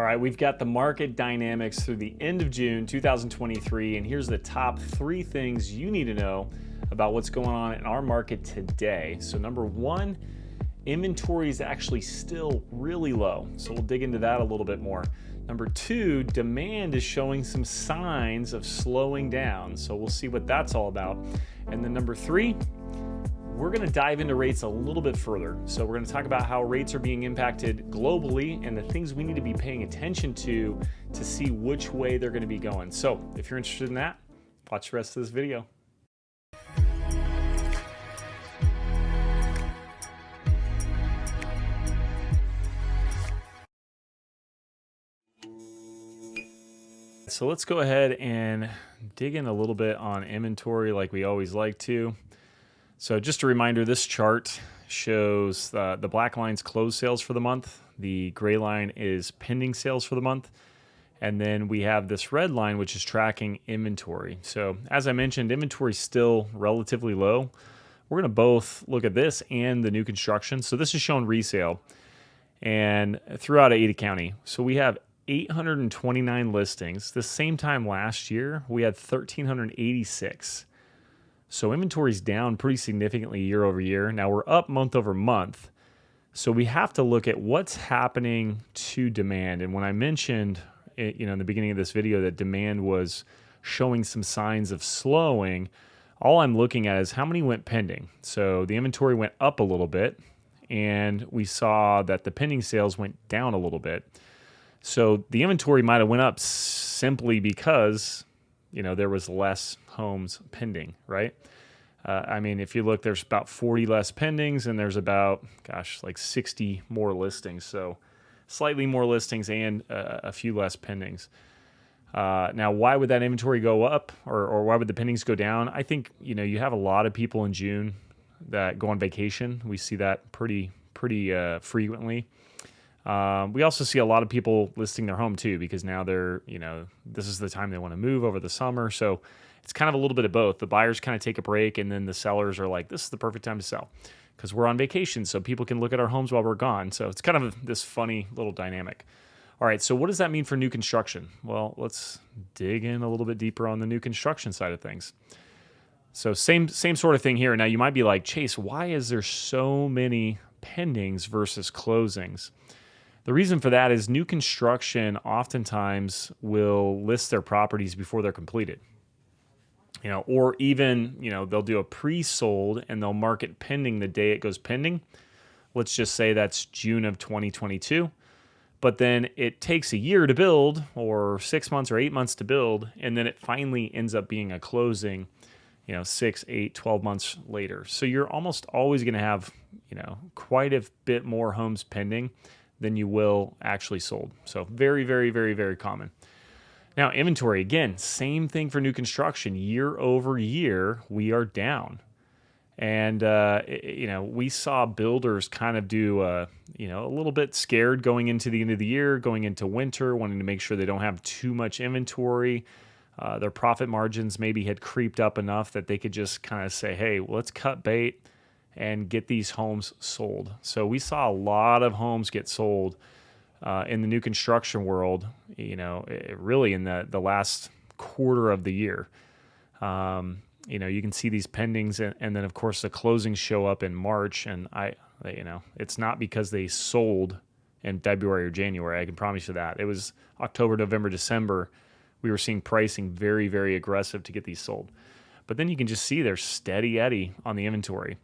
All right, we've got the market dynamics through the end of June 2023, and here's the top 3 things you need to know about what's going on in our market today. So number 1, inventory is actually still really low, so we'll dig into that a little bit more. Number 2, demand is showing some signs of slowing down, so we'll see what that's all about. And then number 3, we're going to dive into rates a little bit further. So we're going to talk about how rates are being impacted globally and the things we need to be paying attention to see which way they're going to be going. So if you're interested in that, watch the rest of this video. So let's go ahead and dig in a little bit on inventory like we always like to. So just a reminder, this chart shows the black line's closed sales for the month. The gray line is pending sales for the month. And then we have this red line, which is tracking inventory. So as I mentioned, inventory is still relatively low. We're going to both look at this and the new construction. So this is showing resale and throughout Ada County. So we have 829 listings. The same time last year, we had 1,386. So inventory is down pretty significantly year over year. Now we're up month over month. So we have to look at what's happening to demand. And when I mentioned, in the beginning of this video that demand was showing some signs of slowing, all I'm looking at is how many went pending. So the inventory went up a little bit, and we saw that the pending sales went down a little bit. So the inventory might have went up simply because there was less homes pending, right? If you look, there's about 40 less pendings, and there's about, 60 more listings. So slightly more listings and a few less pendings. Now, why would that inventory go up, or why would the pendings go down? I think, you have a lot of people in June that go on vacation. We see that pretty frequently. We also see a lot of people listing their home too, because now they're, this is the time they want to move over the summer. So it's kind of a little bit of both. The buyers kind of take a break, and then the sellers are like, this is the perfect time to sell because we're on vacation. So people can look at our homes while we're gone. So it's kind of this funny little dynamic. All right. So what does that mean for new construction? Well, let's dig in a little bit deeper on the new construction side of things. So same sort of thing here. Now you might be like, Chase, why is there so many pendings versus closings? The reason for that is new construction oftentimes will list their properties before they're completed. Or even, they'll do a pre-sold and they'll mark it pending the day it goes pending. Let's just say that's June of 2022. But then it takes a year to build, or 6 months or 8 months to build, and then it finally ends up being a closing, 6, 8, 12 months later. So you're almost always going to have, quite a bit more homes pending than you will actually sold. So very, very, very, very common. Now, inventory, again, same thing for new construction. Year over year, we are down. And, we saw builders kind of do, a little bit scared going into the end of the year, going into winter, wanting to make sure they don't have too much inventory. Their profit margins maybe had creeped up enough that they could just kind of say, hey, let's cut bait and get these homes sold. So we saw a lot of homes get sold in the new construction world, really in the last quarter of the year. You can see these pendings, and then of course the closings show up in March, and it's not because they sold in February or January. I can promise you that. It was October, November, December. We were seeing pricing very, very aggressive to get these sold. But then you can just see there's steady Eddie on the inventory.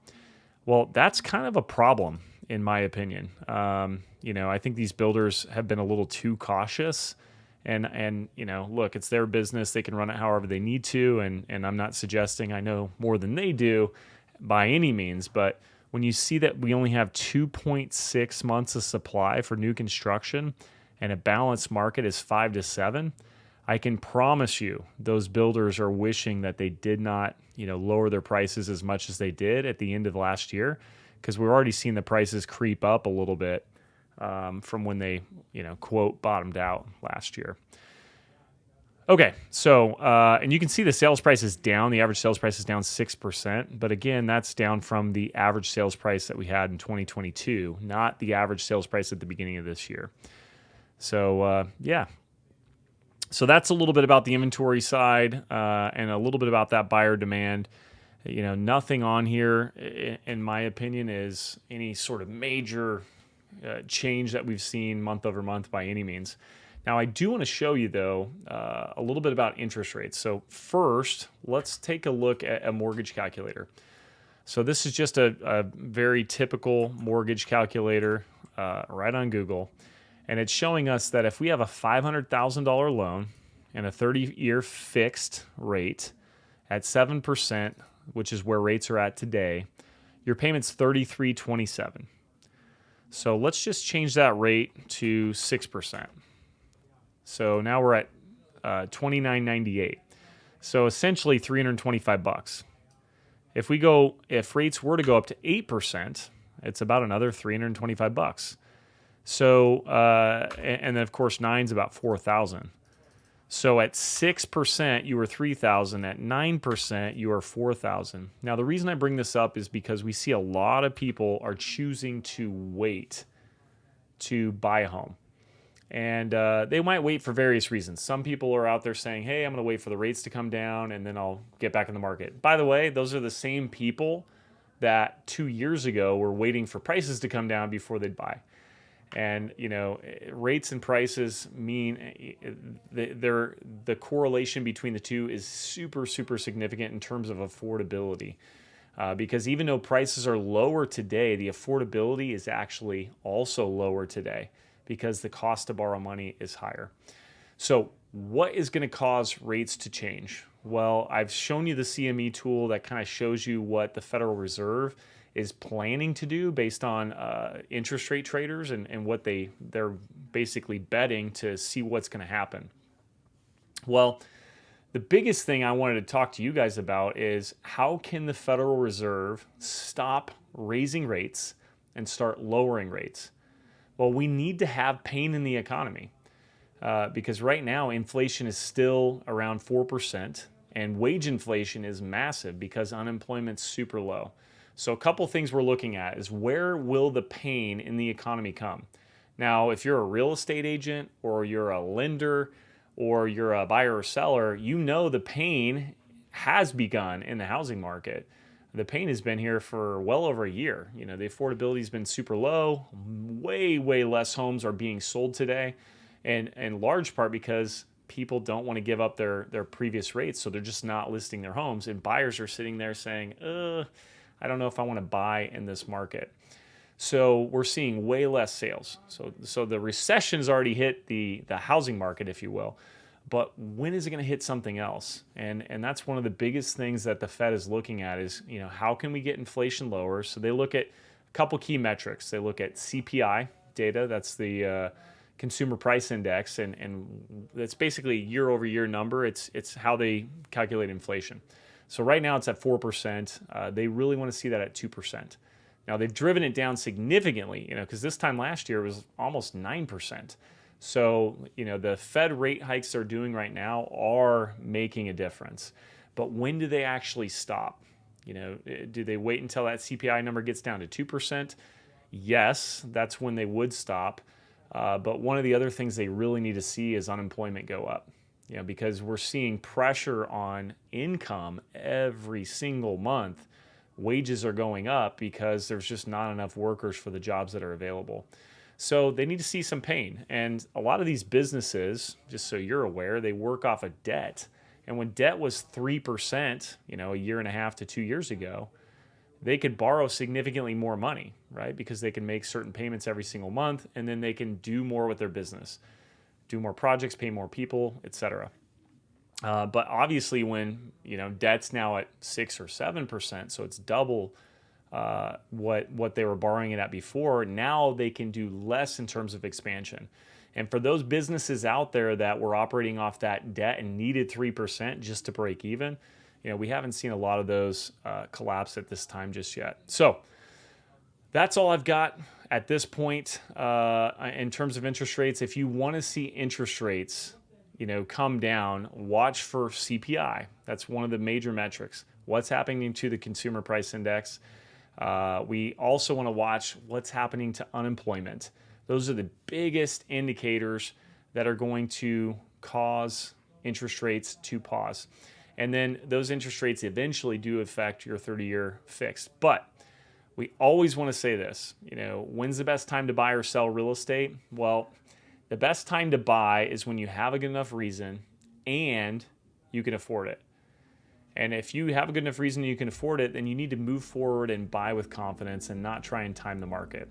Well, that's kind of a problem, in my opinion. I think these builders have been a little too cautious, and look, it's their business. They can run it however they need to, and I'm not suggesting I know more than they do by any means, but when you see that we only have 2.6 months of supply for new construction and a balanced market is 5 to 7, I can promise you those builders are wishing that they did not, lower their prices as much as they did at the end of last year, because we're already seeing the prices creep up a little bit from when they, quote, bottomed out last year. Okay, so, and you can see the sales price is down. The average sales price is down 6%. But again, that's down from the average sales price that we had in 2022, not the average sales price at the beginning of this year. Yeah. So that's a little bit about the inventory side and a little bit about that buyer demand. Nothing on here, in my opinion, is any sort of major change that we've seen month over month by any means. Now, I do want to show you, though, a little bit about interest rates. So first, let's take a look at a mortgage calculator. So this is just a very typical mortgage calculator right on Google. And it's showing us that if we have a $500,000 loan and a 30-year fixed rate at 7%, which is where rates are at today, your payment's $33.27. So let's just change that rate to 6%. So now we're at $29.98. So essentially $325. If rates were to go up to 8%, it's about another $325. So, and then of course 9's about 4,000. So at 6%, you are 3,000. At 9%, you are 4,000. Now, the reason I bring this up is because we see a lot of people are choosing to wait to buy a home. And they might wait for various reasons. Some people are out there saying, hey, I'm going to wait for the rates to come down and then I'll get back in the market. By the way, those are the same people that 2 years ago were waiting for prices to come down before they'd buy. And, rates and prices mean the correlation between the two is super, super significant in terms of affordability. Because even though prices are lower today, the affordability is actually also lower today because the cost to borrow money is higher. So what is going to cause rates to change? Well, I've shown you the CME tool that kind of shows you what the Federal Reserve is planning to do based on interest rate traders and what they're basically betting to see what's going to happen. Well, the biggest thing I wanted to talk to you guys about is how can the Federal Reserve stop raising rates and start lowering rates? Well, we need to have pain in the economy because right now inflation is still around 4% and wage inflation is massive because unemployment's super low. So a couple things we're looking at is where will the pain in the economy come? Now, if you're a real estate agent or you're a lender or you're a buyer or seller, you know the pain has begun in the housing market. The pain has been here for well over a year. The affordability has been super low. Way, way less homes are being sold today. And in large part because people don't want to give up their previous rates. So they're just not listing their homes. And buyers are sitting there saying, I don't know if I want to buy in this market. So we're seeing way less sales. So the recession's already hit the housing market, if you will. But when is it going to hit something else? And that's one of the biggest things that the Fed is looking at is, how can we get inflation lower? So they look at a couple key metrics. They look at CPI data. That's the Consumer Price Index. And that's basically a year-over-year number. It's how they calculate inflation. So right now it's at 4%. They really want to see that at 2%. Now they've driven it down significantly, because this time last year it was almost 9%. So, the Fed rate hikes they're doing right now are making a difference. But when do they actually stop? Do they wait until that CPI number gets down to 2%? Yes, that's when they would stop. But one of the other things they really need to see is unemployment go up. Because we're seeing pressure on income every single month. Wages are going up because there's just not enough workers for the jobs that are available. So they need to see some pain. And a lot of these businesses, just so you're aware, they work off of debt. And when debt was 3%, a year and a half to 2 years ago, they could borrow significantly more money, right? Because they can make certain payments every single month, and then they can do more with their business. Do more projects, pay more people, etc. But obviously when, debt's now at 6 or 7%, so it's double what they were borrowing it at before, now they can do less in terms of expansion. And for those businesses out there that were operating off that debt and needed 3% just to break even, we haven't seen a lot of those collapse at this time just yet. So that's all I've got at this point in terms of interest rates. If you want to see interest rates, come down, watch for CPI. That's one of the major metrics. What's happening to the Consumer Price Index? We also want to watch what's happening to unemployment Those are the biggest indicators that are going to cause interest rates to pause. And then those interest rates eventually do affect your 30-year fixed. But we always want to say this, when's the best time to buy or sell real estate? Well, the best time to buy is when you have a good enough reason and you can afford it. And if you have a good enough reason you can afford it, then you need to move forward and buy with confidence and not try and time the market.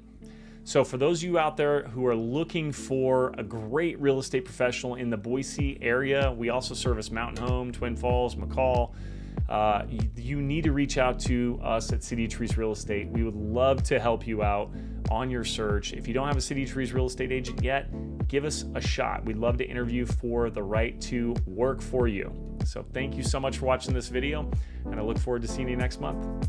So for those of you out there who are looking for a great real estate professional in the Boise area, we also service Mountain Home, Twin Falls, McCall. You need to reach out to us at City Trees Real Estate. We would love to help you out on your search. If you don't have a City Trees Real Estate agent yet, give us a shot. We'd love to interview for the right to work for you. So thank you so much for watching this video, and I look forward to seeing you next month.